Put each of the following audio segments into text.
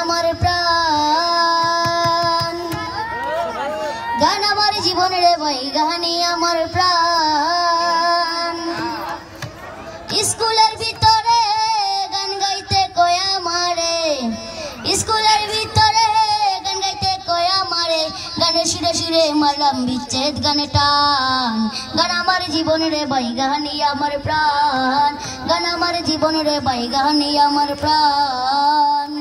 আমার প্রাণ গান আমার জীবন রে ভাই গানই আমার প্রাণ স্কুলের ভিতরে গান গাইতে কয় আমারে স্কুলের ভিতরে গান গাইতে কয় আমারে গানের সুরে সুরে মারলাম বিচ্ছেদ গানে টান গান আমার জীবন রে ভাই গানই আমার প্রাণ গান আমার জীবন রে ভাই গানই আমার প্রাণ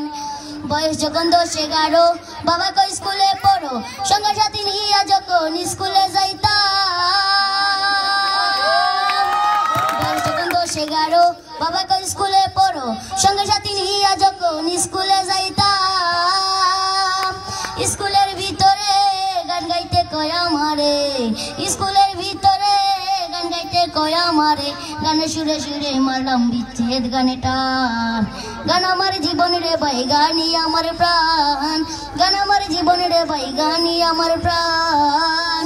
বয়স যখন 10-11 বাবা কই স্কুলে পড়ো সঙ্গে সাথী নিয়ে যখন স্কুলে যাইতাম বয়স যখন 10-11 বাবা কই স্কুলে পড়ো সঙ্গে সাথী নিয়ে যখন স্কুলে যাইতাম স্কুলের ভিতরে গান গাইতে কয় আমারে স্কুলের ভিতরে গান গাইতে কয় আমারে গানের সুরে সুরে মারলাম বিচ্ছেদ গানে টান গান আমার জীবন রে ভাই গানই আমার প্রাণ গান আমার জীবন রে ভাই গানই আমার প্রাণ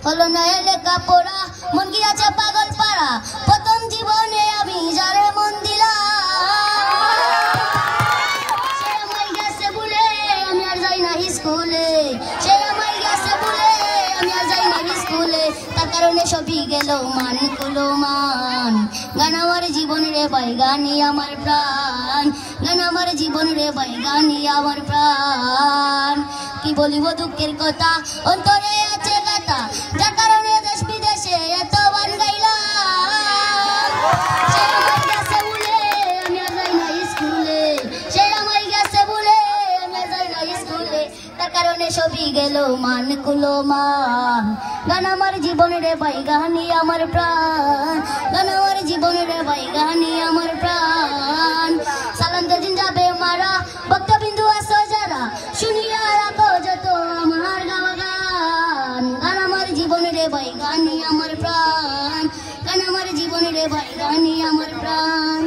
হলো না লেখাপড়া মন গিয়াছে পাগল পাড়া প্রথম জীবনে আমি যারে মন দিলাম সে আমায় গেছে বলে আমি আর যাই না স্কুলে সে আমায় গেছে বলে আমি আর যাই না স্কুলে তার কারণে সবই গেল মান কুলো মান গান আমার জীবন রে ভাই গানই আমার প্রাণ গান আমার জীবন রে ভাই গানই আমার প্রাণ কি বলিব দুঃখের কথা অন্তরে আছে কথা যার কারণে দেশ বিদেশে এত গান গাইলাম সে আমায় গেছে বলে আমি আর যাই না স্কুলে সে আমায় গেছে বলে আমি আর যাই না স্কুলে তার কারণে সবই গেল মান কুলো মান গান আমার জীবন রে ভাই গানই আমার প্রাণ গান আমার জীবন রে ভাই গানই আমার প্রাণ সালাম যেদিন যাবে মারা ভক্তবিন্দু আসো যারা শুনিয়া রাখো যত আমার গাওয়া গান গান আমার জীবন রে ভাই গানই আমার প্রাণ গান আমার জীবন রে ভাই গানই আমার প্রাণ।